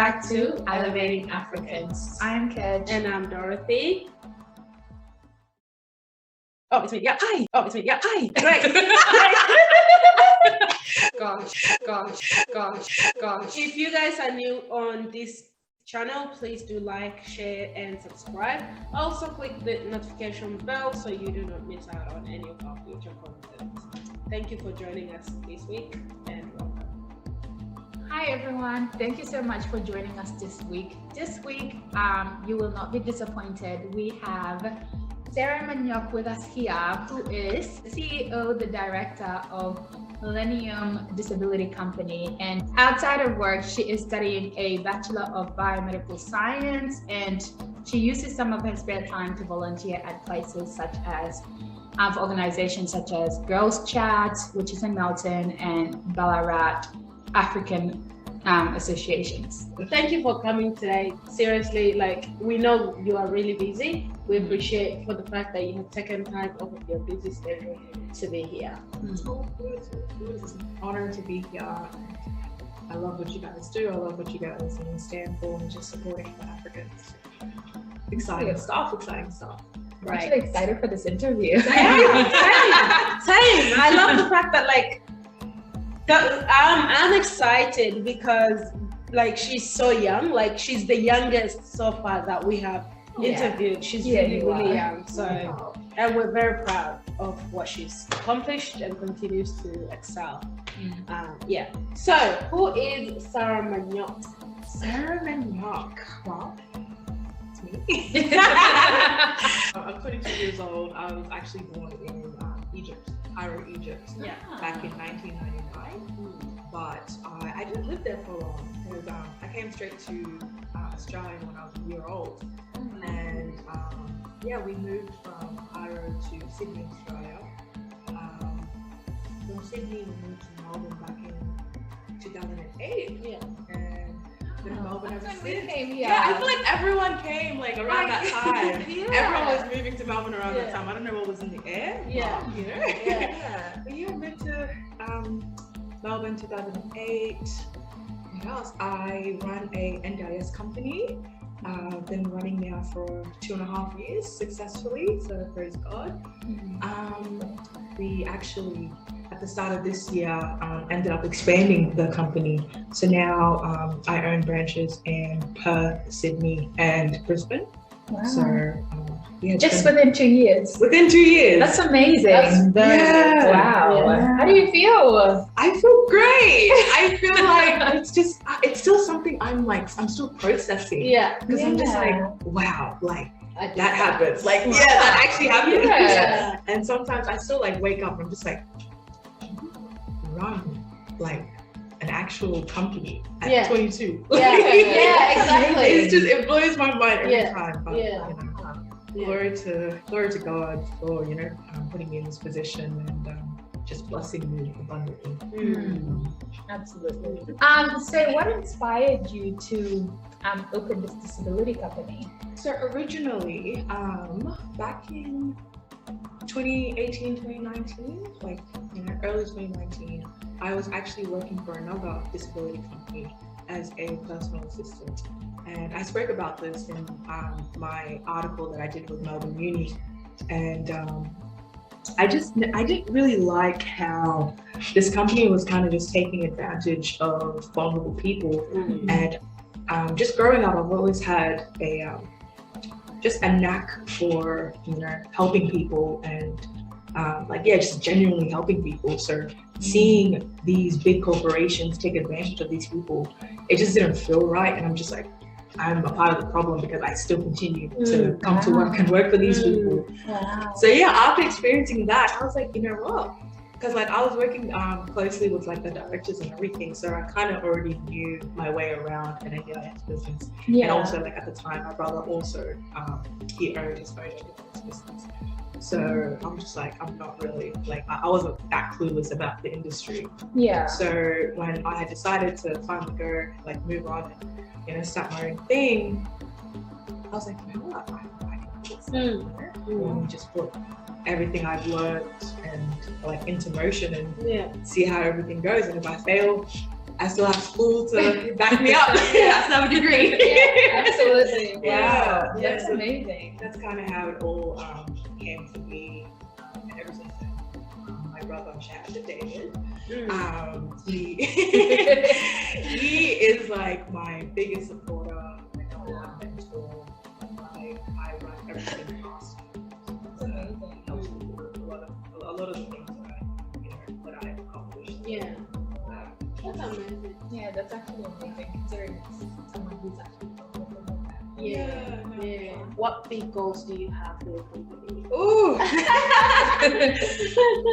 back to Elevating Africans. I'm Kedge. And I'm Dorothy. Oh, it's me. Yeah. Hi. Oh, it's me. Yeah. Hi. Gosh. If you guys are new on this channel, please do like, share, and subscribe. Also, click the notification bell so you do not miss out on any of our future content. Thank you for joining us this week, and welcome. Hi everyone, thank you so much for joining us this week. This week, you will not be disappointed. We have Sarah Manox with us here, who is the CEO, the director of Millennium Disability Company. And outside of work, she is studying a Bachelor of Biomedical Science, and she uses some of her spare time to volunteer at places such as for organizations such as Girls Chat, which is in Melton, and Ballarat African associations. Thank you for coming today. Seriously, we know you are really busy. We appreciate for the fact that you have taken time off of your busy schedule to be here. It's an honor to be here. I love what you guys do. I love what you guys stand for and just supporting the Africans. Exciting stuff. I'm actually excited for this interview. Same. I love the fact that I'm excited because she's so young. She's the youngest so far that we have interviewed. She's really young. So, and we're very proud of what she's accomplished and continues to excel. So, who is Sarah Manox? Sarah Manox. Well, it's me. I'm 22 years old. I was actually born in Egypt, Cairo, Egypt, back in 1999. But I didn't live there for long because I came straight to Australia when I was a year old. And we moved from Cairo to Sydney, Australia. From Sydney, we moved to Melbourne back in 2008. And been in Melbourne ever since. I feel like everyone came around that time. Everyone was moving to Melbourne around that time. I don't know what was in the air. But I moved to Melbourne 2008. What else? I run a NDIS company. I've been running now for 2.5 years successfully, so praise God. We actually, at the start of this year, ended up expanding the company. So now I own branches in Perth, Sydney, and Brisbane. Wow. So just within 2 years. Within 2 years. That's amazing. Wow. Yeah. How do you feel? I feel great. I feel like it's still something I'm still processing. Because I'm just wow, that happens. That actually happens. And sometimes I still wake up and I'm just run an actual company at 22. Exactly. It blows my mind every time. But, glory to God for putting me in this position and just blessing me abundantly. Absolutely. So what inspired you to open this disability company? So originally, back in 2018, 2019, early 2019, I was actually working for another disability company as a personal assistant. And I spoke about this in my article that I did with Melbourne Uni. And I didn't really like how this company was kind of just taking advantage of vulnerable people. And just growing up, I've always had just a knack for helping people and just genuinely helping people. So seeing these big corporations take advantage of these people, it just didn't feel right. And I'm just I'm a part of the problem because I still continue to come to work and work for these people. So after experiencing that, I was you know what? Because I was working closely with the directors and everything, so I kind of already knew my way around an NDIS business. And also at the time, my brother also he owned his own NDIS business. So I'm just I'm not really I wasn't that clueless about the industry. So when I had decided to finally go move on and start my own thing, I was you know what, I can do this. And just put everything I've learned and into motion and see how everything goes. And if I fail, I still have school to back me up. I still have a degree. Yeah, absolutely. Wow. Yeah. That's amazing. That's kind of how it all came to be. And ever since then, my brother, shout out to David, he is like my biggest supporter, my number one mentor. I run everything past him. That's amazing. Helps me with a lot of the things that I've accomplished. Yeah. That's amazing. Yeah, that's actually amazing considering it's someone who's actually focused on that. Yeah. What big goals do you have for your company? Ooh.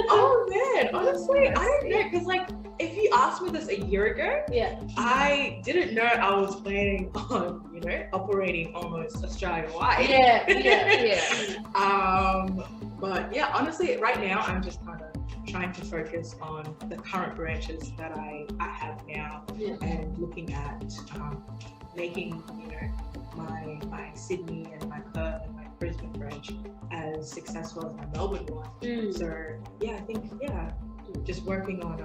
Oh man, honestly, I don't know, because like if you asked me this a year ago, I didn't know I was planning on, operating almost Australia-wide. But yeah, honestly, right now I'm just kind of trying to focus on the current branches that I have now, and looking at making my Sydney and my Perth and my Brisbane branch as successful as my Melbourne one. So yeah, I think just working on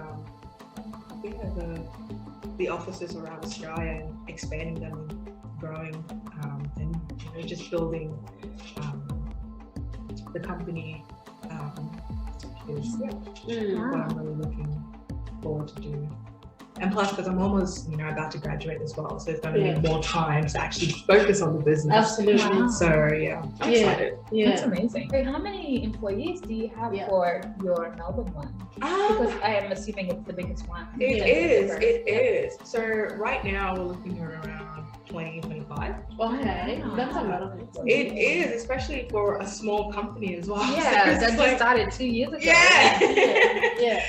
the offices around Australia and expanding them and growing, and just building the company is what I'm really looking forward to do. And plus, because I'm almost, about to graduate as well, so it's going to be more time to actually focus on the business. Absolutely. Wow. So yeah, I'm excited. Yeah. That's amazing. So how many employees do you have for your Melbourne one? Because I am assuming it's the biggest one. It is. So right now we're looking at around 20, 25. Okay, that's a lot of it. It is, especially for a small company as well. Yeah, So that just started 2 years ago. Yeah.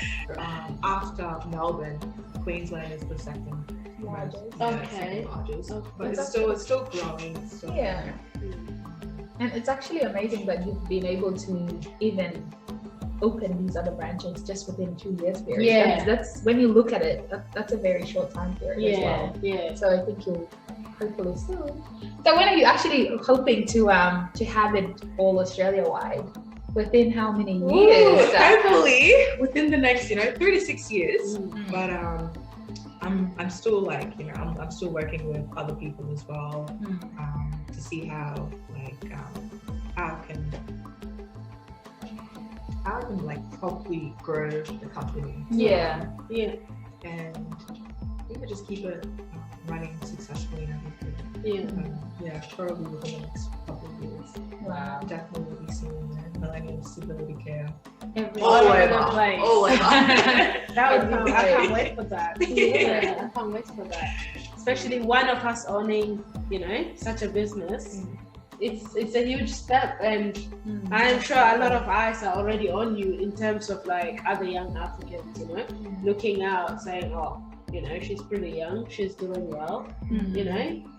After Melbourne, Queensland is the second largest. Okay. But it's still growing. And it's actually amazing that you've been able to even open these other branches just within 2 years period. Yeah. That's when you look at it, that's a very short time period as well. Yeah. So I think you'll hopefully soon. So when are you actually hoping to have it all Australia wide? Within how many years? Hopefully within the next 3 to 6 years. But I'm still I'm still working with other people as well to see how I can properly grow the company. And just keep it running successfully and everything. Probably within the next couple of years. Wow. Definitely will be seeing millennial disability care. All over the place. That would be, I can't wait for that. I can't wait for that. Especially one of us owning, such a business. It's a huge step, and I'm sure a lot of eyes are already on you in terms of other young Africans, looking out, saying, oh, she's pretty young, she's doing well,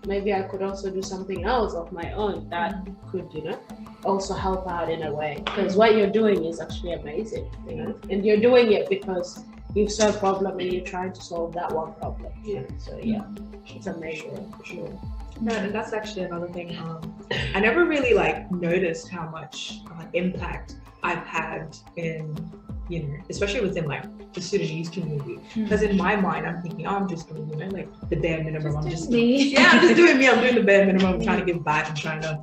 maybe I could also do something else of my own that could, also help out in a way, because what you're doing is actually amazing, and you're doing it because you saw a problem and you're trying to solve that one problem. So it's amazing for sure. No, and that's actually another thing. I never really noticed how much impact I've had in, especially within the Sudanese community. Because in my mind, I'm thinking, I'm just doing, the bare minimum. I'm just me. I'm just doing me. I'm doing the bare minimum. I'm trying to give back. I'm trying to,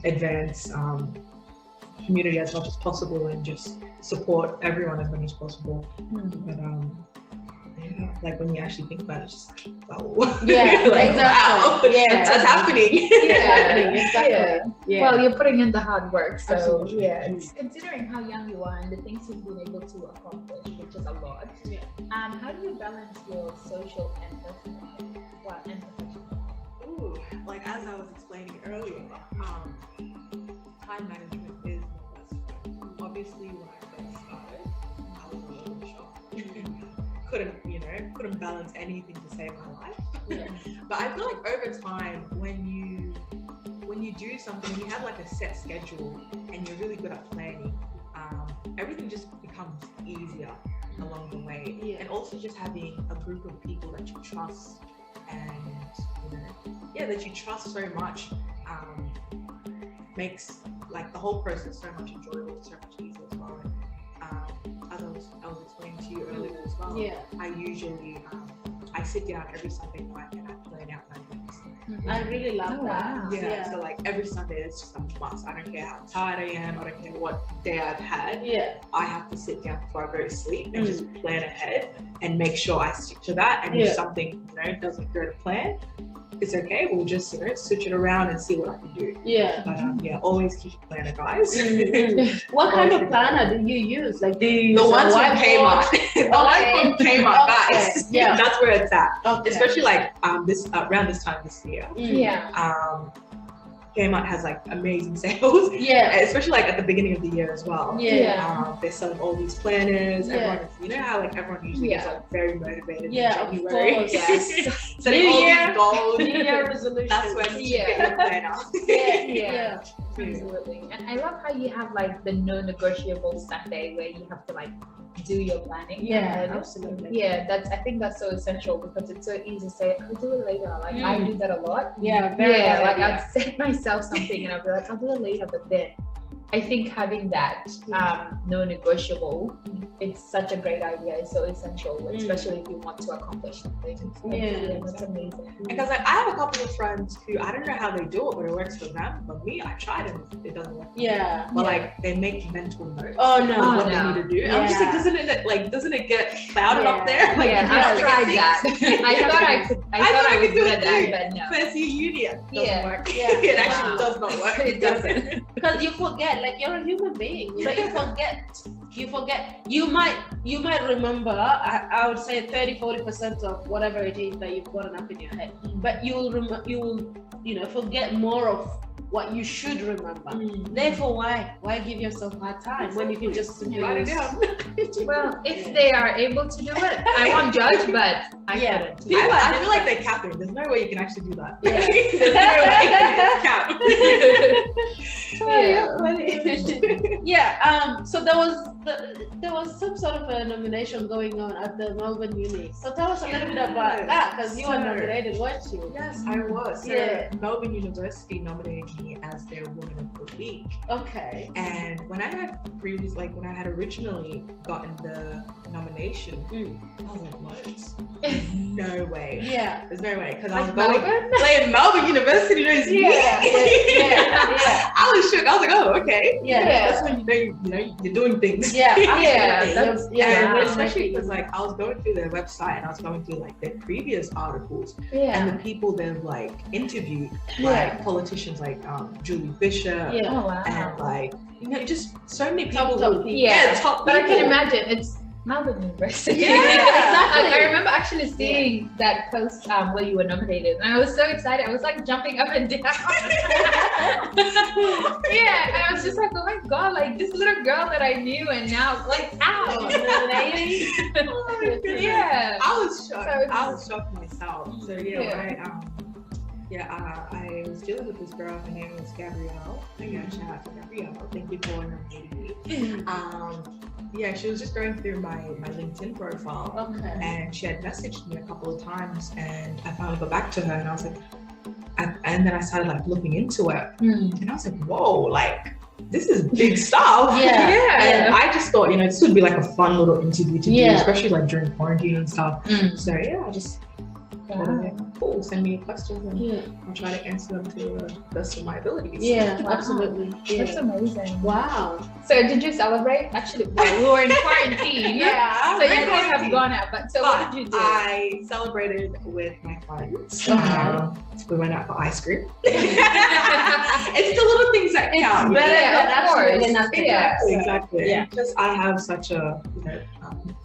advance community as much as possible and just support everyone as much as possible. But when you actually think about it, it's just wow. Wow, that's happening. Exactly. Well, you're putting in the hard work, so absolutely. It's considering how young you are and the things you've been able to accomplish, which is a lot. How do you balance your social and personal life and professional? As I was explaining earlier, time management is my best friend. Obviously, when I first started, I was a little shocked. Couldn't balance anything to save my life. But I feel over time, when you do something, you have a set schedule and you're really good at planning, everything just becomes easier along the way. And also just having a group of people that you trust and that you trust so much makes the whole process so much enjoyable, so much easier as well. As I was explaining to you earlier as well. Yeah. I usually I sit down every Sunday night and I plan out my weeks. I really love that. Wow. Yeah. So like every Sunday it's just a must. I don't care how tired I am, I don't care what day I've had. Yeah. I have to sit down before I go to sleep and just plan ahead and make sure I stick to that. And if something doesn't go to plan, it's okay. We'll just switch it around and see what I can do. Yeah. But always keep a planner, guys. What kind of planner do you use? Like, do you use The ones from whiteboard? Kmart. The ones from Kmart, guys. Okay. Yeah. That's where it's at. Okay. Especially like this around this time this year. Yeah. Kmart has like amazing sales. Yeah. Especially like at the beginning of the year as well. Yeah. They're selling all these planners. Yeah. Everyone, you know how like everyone usually gets like very motivated Yeah, in of January. course. Yes. Setting all these goals. New Year resolution. That's when you get your planner. Yeah. Absolutely. And I love how you have like the no-negotiable Sunday where you have to like do your planning. Yeah, And absolutely. yeah, I think that's so essential because it's so easy to say I'll do it later. Like I do that a lot. Yeah, very Yeah, like idea. I'd set myself something and I'll be like, I'll do it later, but then I think having that no-negotiable, it's such a great idea. It's so essential, especially if you want to accomplish something. Yeah. That's amazing. Because like I have a couple of friends who I don't know how they do it, but it works for them. But me, I tried and it doesn't work. Yeah. But like they make mental notes. Oh no. Of what they need to do. And I'm just like, doesn't it get clouded up there? Like, Yeah, I've tried that. I thought I could. I thought I was good at that, but no. First year uni, it doesn't work. Yeah. It actually does not work. It doesn't. Because you forget, like you're a human being, you know, you forget. You might remember, I would say 30-40% of whatever it is that you've gotten up in your head, but you will forget more of what you should remember. Therefore, why give yourself hard time when you can just Write it down. Well, if they are able to do it, I won't judge, but I couldn't. I feel like they're capping. There's no way you can actually do that. Yeah. There's no way it's cap. Yeah. So there was some sort of a nomination going on at the Melbourne Uni. So tell us a little bit about that, because you were nominated, weren't you? Yes, I was. So Yeah. Melbourne University nominated me as their Woman of the Week. Okay. And when I had originally gotten the nomination, I was like, what? No way. Yeah. There's no way. Because I Like was Melbourne? playing Melbourne University knows me. Yeah. I was shook. I was like, oh, okay. Yeah. That's when you know you're doing things. Yeah. Yeah. And especially because like I was going through their website and I was going through like their previous articles and the people they've like interviewed, like politicians like Julie Bishop Yeah. Oh wow. and like just so many Top people. people. Top But I people. can imagine it's Melbourne University. Yeah, exactly. I remember actually seeing that post where you were nominated, and I was so excited. I was like jumping up and down. Yeah, and I was just like, oh my god, like this little girl that I knew, and now like ow, yeah. I was shocked. So I was shocked myself. So I was dealing with this girl. Her name was Gabrielle. Again, shout out to Gabrielle. Thank you for nominating me. She was just going through my LinkedIn profile, and she had messaged me a couple of times, and I finally got back to her, and I was like, and then I started like looking into it, and I was like, whoa, like this is big stuff. And I just thought, this would be like a fun little interview to do, especially like during quarantine and stuff. So I just cool, send me questions and I'll try to answer them to the best of my abilities. Absolutely. That's amazing. Wow. So did you celebrate? Actually, we were in quarantine. So you guys have gone out, but what did you do? I celebrated with my friends. We went out for ice cream. It's the little things that count. Of course. Exactly. Yeah. Because I have such a,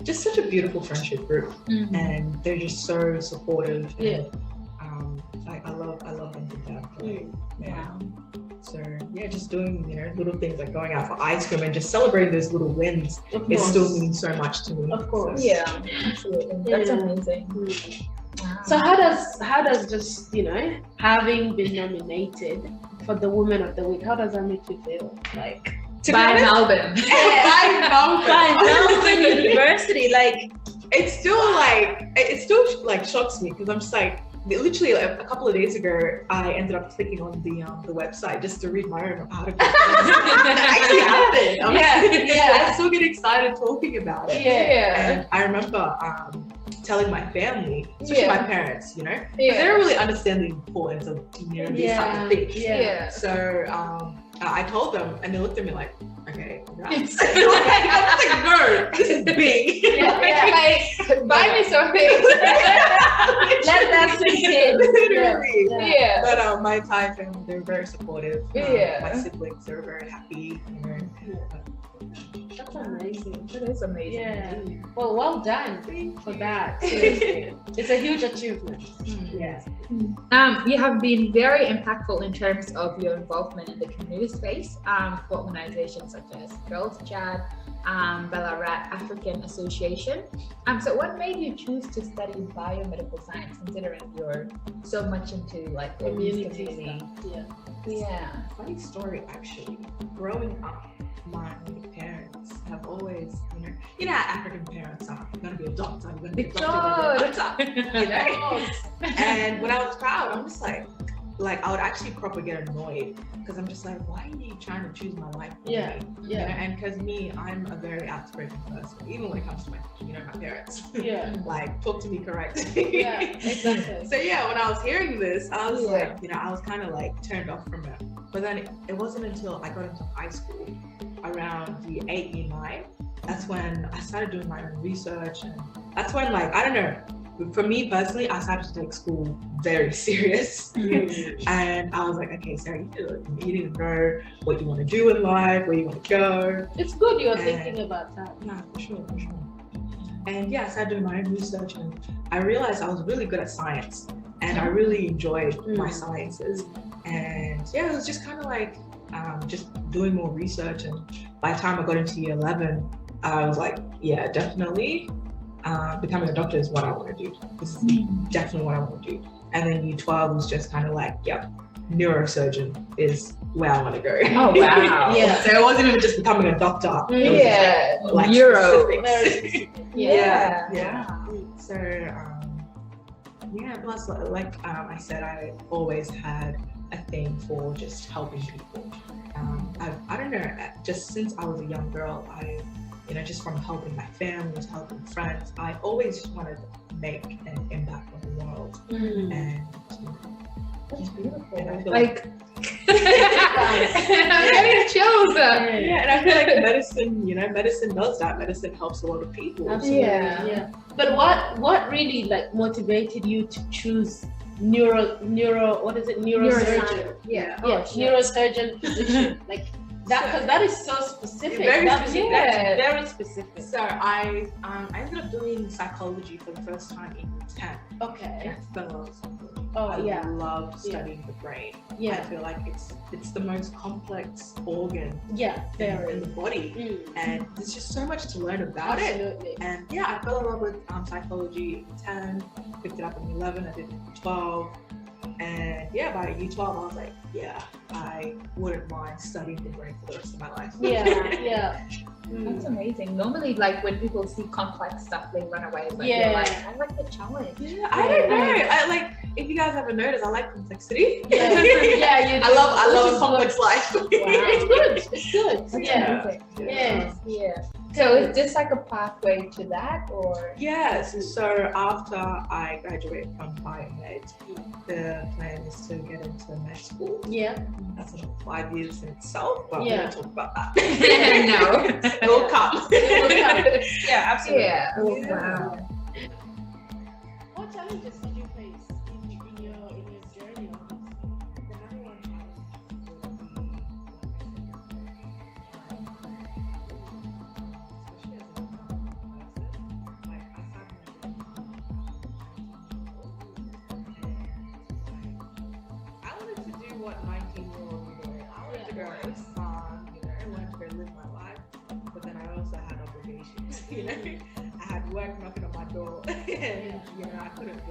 just such a beautiful friendship group, and they're just so supportive. And, I love them to death. So just doing little things like going out for ice cream and just celebrating those little wins. It still means so much to me. Of course. Yeah, absolutely. That's amazing. Wow. So how does just having been nominated for the Woman of the Week, how does that make you feel? Like By Melbourne. By Melbourne University, like it still shocks me because I'm just like, literally a couple of days ago, I ended up clicking on the website just to read my own article. That actually happened. I still get excited talking about it. And I remember telling my family, especially my parents, you know, because they don't really understand the importance of these type of things. So I told them, and they looked at me like, okay, congrats. I was like, no, this is big. Like, buy me something. Let that sink in. Literally. But my entire family, they were very supportive. My siblings, they were very happy. You know. That's amazing. That is amazing. Yeah. Well done for that. Seriously. It's a huge achievement. You have been very impactful in terms of your involvement in the community space for organizations such as Girls Chat, Ballarat African Association. So what made you choose to study biomedical science, considering you're so much into like community? Funny story, actually. Growing up, my parents have always, you know how African parents are. You're gonna be a doctor, you're gonna be a doctor, you know. And when I was proud, I'm just like I would actually probably get annoyed because I'm just like, why are you trying to choose my life for me? You know? And because I'm a very outspoken person, even when it comes to my parents. Like, talk to me correctly. Exactly. So when I was hearing this, I was like, I was kind of like turned off from it. But then it wasn't until I got into high school, around the 8th year 9, that's when I started doing my own research, and that's when, like, I don't know, for me personally, I started to take school very serious. And I was like, okay, Sarah, you need to know what you want to do in life, where you want to go. It's good you're thinking about that. Yeah, for sure. And I started doing my own research, and I realized I was really good at science, and I really enjoyed my sciences. And it was just kind of like just doing more research. And by the time I got into year 11, I was like, definitely becoming a doctor is what I want to do. This is definitely what I want to do. And then year 12 was just kind of like, neurosurgeon is where I want to go. Oh, wow. So it wasn't even just becoming a doctor. It was like neuro. So plus, like I said, I always had a thing for just helping people. I don't know, just since I was a young girl, just from helping my family to helping friends, I always wanted to make an impact on the world. And that's beautiful. And I feel like I'm getting chills. And I feel like medicine does that. Medicine helps a lot of people. Absolutely. But what really like motivated you to choose what is it? Neurosurgeon. Neurosurgeon position. Like that, because that is so specific. That's very specific. So I ended up doing psychology for the first time in 10. Okay. I fell in love with psychology. I love studying the brain. I feel like it's the most complex organ in the body, and there's just so much to learn about it. And I fell in love with psychology in 10, picked it up in 11, I did it in 12, and by year 12 I was like, I wouldn't mind studying the brain for the rest of my life. That's amazing. Normally, like when people see complex stuff, they run away. But you're like, I like the challenge. I don't know. I like, if you guys ever noticed, I like complexity. You do. I love a complex life. Wow. It's good. That's amazing. So is this like a pathway to that, or? Yes. So after I graduate from Biomed, the plan is to get into med school. That's about 5 years in itself, but we don't talk about that. No. It will come. Absolutely. Wow. What challenges did you face in your journey? What 19-year-olds are doing. I wanted to go have fun, I wanted to go live my life, but then I also had obligations, I had work knocking on my door, and I couldn't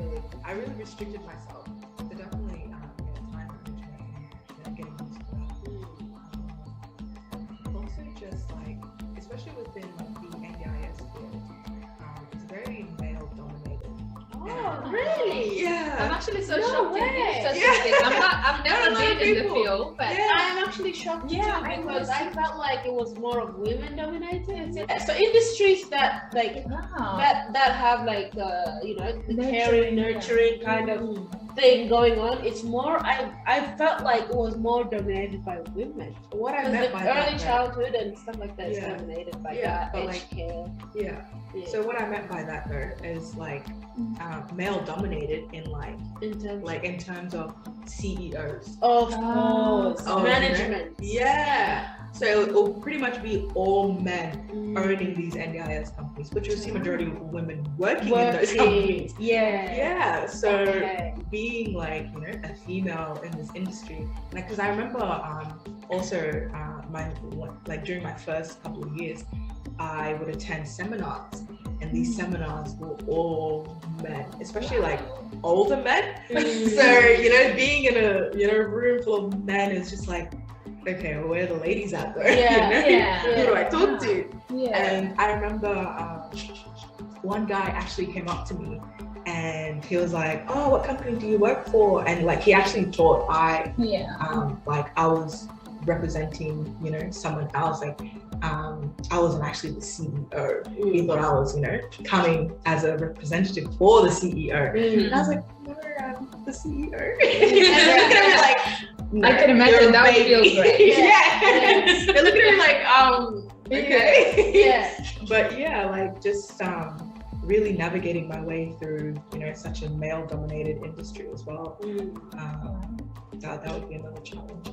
I really restricted myself. So definitely time management and getting used to that. Also just like, especially within the NDIS field, it's very male dominated. Oh, really? Yeah. I'm actually so No shocked to hear way. such Yeah. a thing. I've never Not a lot of been in the people. field, but Yeah. I'm actually shocked too because I felt like it was more of women dominated. Yeah. So industries that like wow. that have like you know, the caring, nurturing kind of thing going on. It's more I felt like it was more dominated by women. What I Because meant the by early that, childhood and stuff like that is Yeah. dominated by Yeah, that but age like- care. yeah. Yeah. So what I meant by that though is like male dominated in in terms of CEOs. of Oh, course, oh, management. Yeah. So it will pretty much be all men Mm. owning these NDIS companies, but you'll see majority of women working in those companies. Yeah. Yeah. So Okay. being like, you know, a female in this industry, like, because I remember also during my first couple of years, I would attend seminars, and these seminars were all men, especially like older men. So, you know, being in a room full of men is just like, okay, well, where are the ladies at though? Yeah, You know? yeah, Who do I talk to? Yeah. And I remember one guy actually came up to me and he was like, oh, what company do you work for? And like, he actually thought I was representing, you know, someone else. Like, I wasn't actually the CEO. He thought I was, you know, coming as a representative for the CEO. And I was like, no, I'm the CEO. And they're looking at me like, no, I can imagine you're a that would baby. feel great. Yeah. They're looking at me like, okay. Yeah. But yeah, like just really navigating my way through, you know, such a male-dominated industry as well. That would be another challenge.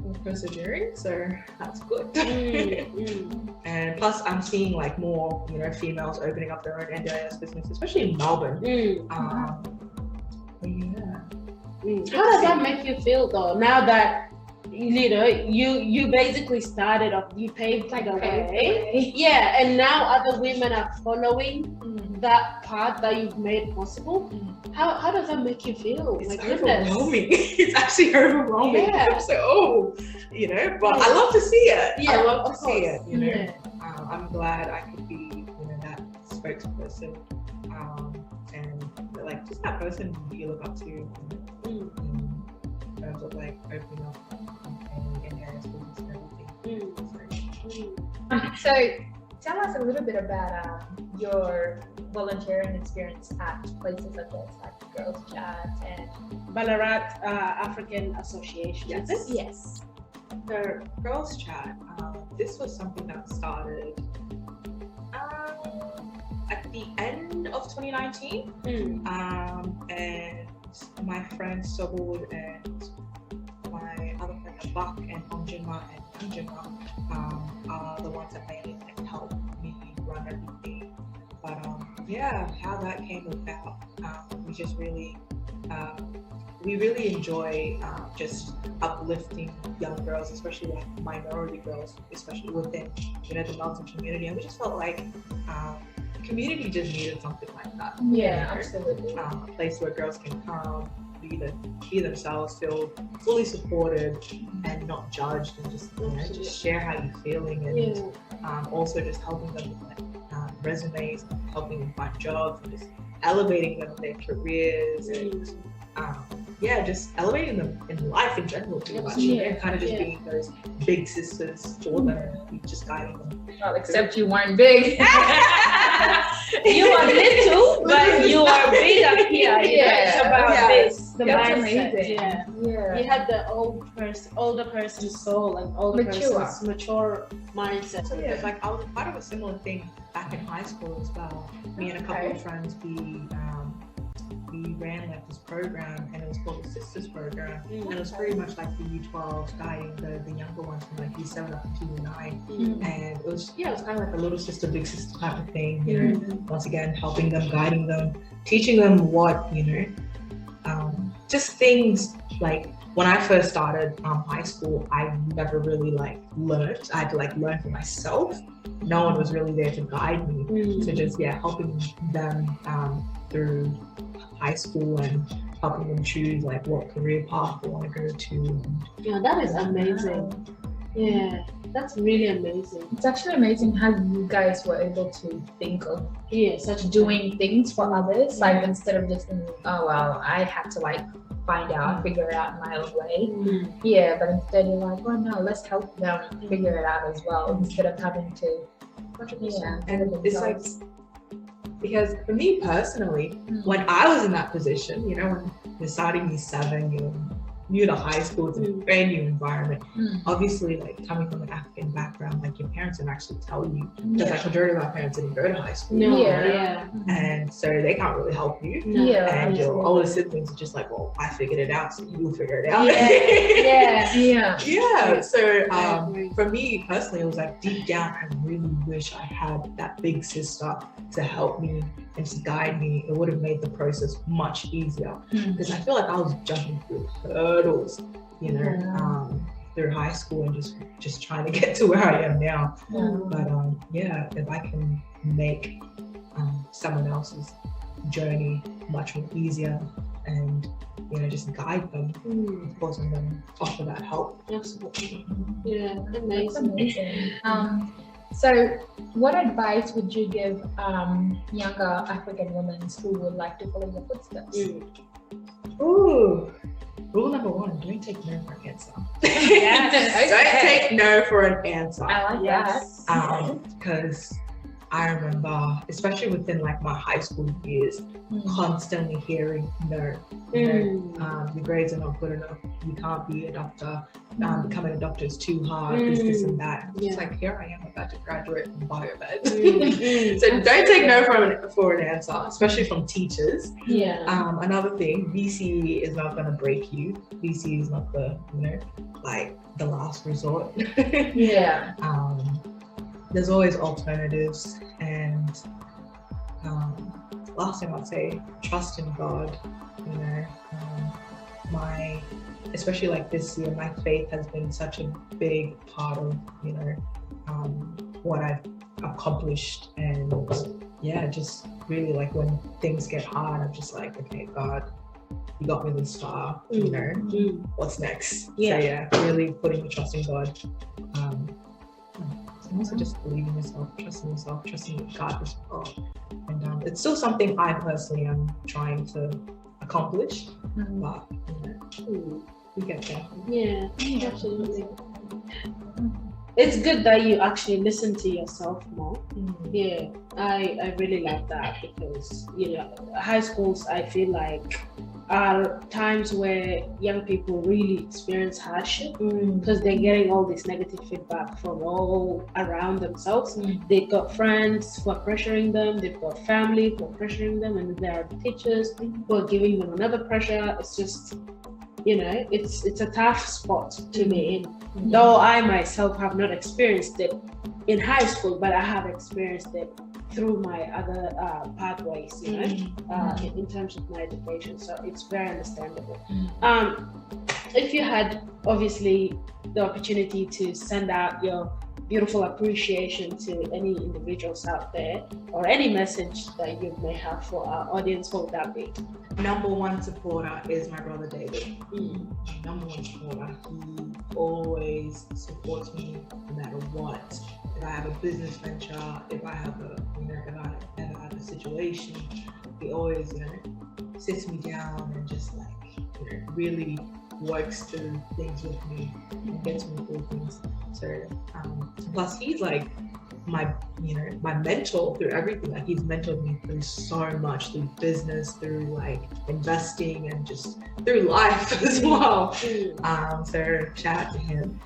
We're persevering, so that's good. And plus, I'm seeing like more, you know, females opening up their own NDIS business, especially in Melbourne. Yeah. How does that make you feel though? Now that you know you basically started off, you paved the way. Yeah, and now other women are following that path that you've made possible. How does that make you feel? It's My goodness. overwhelming. It's actually overwhelming. Yeah. I'm so, you know, but I love to see it. Yeah, I love to of see it, course. you know. Yeah. I'm glad I could be, you know, that spokesperson, and like just that person you look up to in terms of like opening up and NDIS business and everything. So tell us a little bit about your volunteering experience at places such as like Girls Chat and Ballarat African Association. Yes. Is it? yes. So Girls Chat, this was something that started at the end of 2019, and my friend Sobul and my other friend Abak and Onjima and Anjima are the ones that mainly help me run everything. But yeah, how that came about, we really enjoy just uplifting young girls, especially like minority girls, especially within, you know, the Melton community. And we just felt like the community just needed something like that. Yeah, You know? absolutely. A place where girls can come, be themselves, feel fully supported and not judged, and just, you know, just share how you're feeling, and also just helping them with like, resumes, helping them find jobs, and just elevating them in their careers, and just elevating them in life in general, pretty much. And kind of just being those big sisters for them, just guiding them. Well, except you weren't big. You are little, but you are bigger here. Yeah. It's about this, the That's mindset. amazing. Yeah. You had the older person's soul and older person's mature mindset. So yeah, like I was a part of a similar thing back in high school as well. Me and a couple of friends, we ran like this program, and it was called the Sisters Program, and it was pretty much like the U12 guiding the younger ones from like U7 up to U9, and it was kind of like a little sister, big sister type of thing, you know. Once again, helping them, guiding them, teaching them what, you know, just things like. When I first started high school, I never really like learned. I had to like learn for myself. No one was really there to guide me. So just helping them through high school and helping them choose like what career path they want to go to. Yeah, that is amazing. Yeah, that's really amazing. It's actually amazing how you guys were able to think of Such doing things for others, like instead of just thinking, oh well, I had to like find out, figure it out my own way. Yeah, but instead you're like, well, no, let's help them figure it out as well, instead of having to. 100%. And it's like, because for me personally, when I was in that position, you know, when you're starting year 7, you're new to high school, it's a brand new environment. Obviously, like coming from an African background, like your parents would actually tell you, because like majority of our parents didn't go to high school. And so they can't really help you. And your older siblings are just like, well, I figured it out, so you'll figure it out. So for me personally, it was like deep down, I really wish I had that big sister to help me and to guide me. It would have made the process much easier, because I feel like I was jumping through hurdles, you know, through high school and just trying to get to where I am now. But if I can make someone else's journey much more easier and, you know, just guide them, of course I'm going to offer that help. Absolutely. Yeah, amazing. So what advice would you give younger African women who would like to follow your footsteps? Ooh, rule number 1, don't take no for an answer. Yes. Don't take no for an answer. I like that. Because I remember, especially within like my high school years, constantly hearing no. Your grades are not good enough. You can't be a doctor. Becoming a doctor is too hard. This and that. It's like, here I am about to graduate from biomed. So don't take no for an answer, especially from teachers. Another thing, VC is not going to break you. VC is not the, you know, like the last resort. There's always alternatives, and last thing I'd say, trust in God. You know, especially like this year, my faith has been such a big part of, you know, what I've accomplished, and just really like when things get hard, I'm just like, okay, God, you got me this far, you know, what's next? So really putting the trust in God. And also just believing in yourself, trusting God as well. And it's still something I personally am trying to accomplish, but you know, we get there. Yeah, absolutely. It's good that you actually listen to yourself more. Yeah, I really love that, because, you know, high schools, I feel like, are times where young people really experience hardship, because they're getting all this negative feedback from all around themselves. They've got friends who are pressuring them, they've got family who are pressuring them, and there are teachers who are giving them another pressure. It's just, you know, it's a tough spot to be in. Though I myself have not experienced it in high school, but I have experienced it through my other pathways, you know, in terms of my education. So it's very understandable. If you had obviously the opportunity to send out your beautiful appreciation to any individuals out there, or any message that you may have for our audience, what would that be? Number 1 supporter is my brother David. Number 1 supporter. He always supports me no matter what. If I have a business venture, if I have a situation, he always, you know, sits me down and just like, you know, really works through things with me and gets me through things. So plus he's like my mentor through everything. Like he's mentored me through so much, through business, through like investing, and just through life as well. So shout out to him.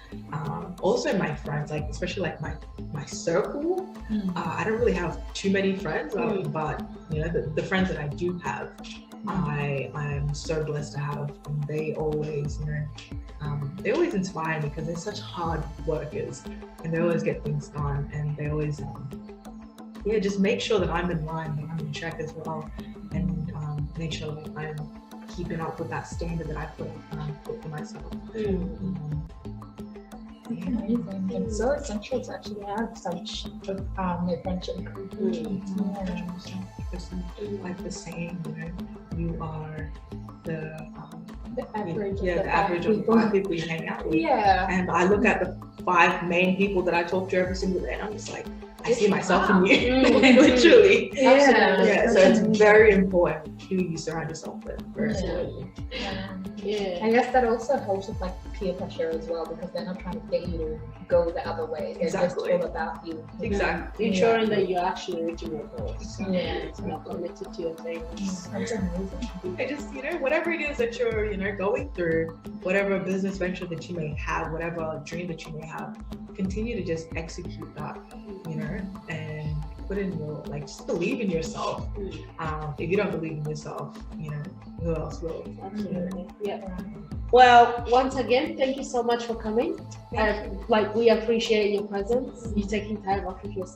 Also my friends, like especially like my circle. I don't really have too many friends, but you know, the friends that I do have, I'm so blessed to have, and they always, you know, they always inspire me, because they're such hard workers, and they always get things done, and they always just make sure that I'm in line, that I'm in check as well, and make sure that I'm keeping up with that standard that I put for myself. It's amazing. It's so essential to actually have such a friendship group. Like the saying, you know, you are the The average. Yeah, the average of the 5 people you hang out with. Yeah. And I look at the 5 main people that I talk to every single day, and I'm just like, I see myself in you, literally. Yeah. So it's very important who you surround yourself with. Very important. Yeah. I guess that also helps with like peer pressure as well, because they're not trying to get you to go the other way. They're Exactly. just all about you. Exactly. Ensuring that you're actually reaching your goals. Yeah. It's not committed to your things. That's amazing. I just, whatever it is that you're, going through, whatever business venture that you may have, whatever dream that you may have, continue to just execute that, and put in your, just believe in yourself. If you don't believe in yourself, who else will? Absolutely. Yeah. Well, once again, thank you so much for coming. We appreciate your presence. You taking time off of your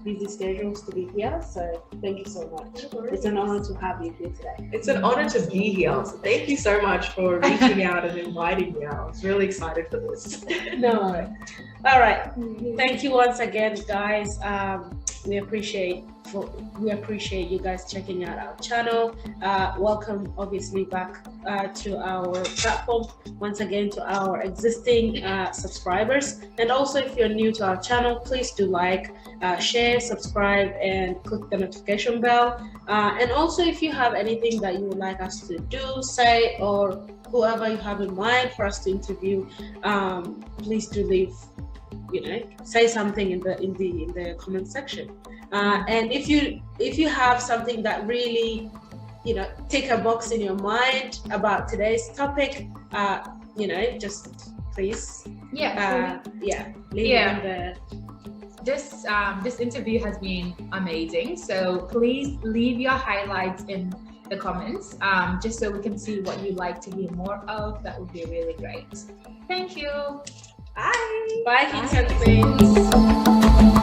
busy schedules to be here. So thank you so much. It's an honor to have you here today. It's an honor to be here. So thank you so much for reaching out and inviting me. I was really excited for this. No. All right. Thank you once again, guys. We appreciate you guys checking out our channel. Welcome, obviously, back to our platform. Once again, to our existing subscribers, and also if you're new to our channel, please do like, share, subscribe, and click the notification bell. And also, if you have anything that you would like us to do, say, or whoever you have in mind for us to interview, please do leave. Say something in the comment section. And if you have something that really, tick a box in your mind about today's topic, just please, leave it in the. This interview has been amazing. So please leave your highlights in the comments, just so we can see what you'd like to hear more of. That would be really great. Thank you. Bye. Bye, kids and queens.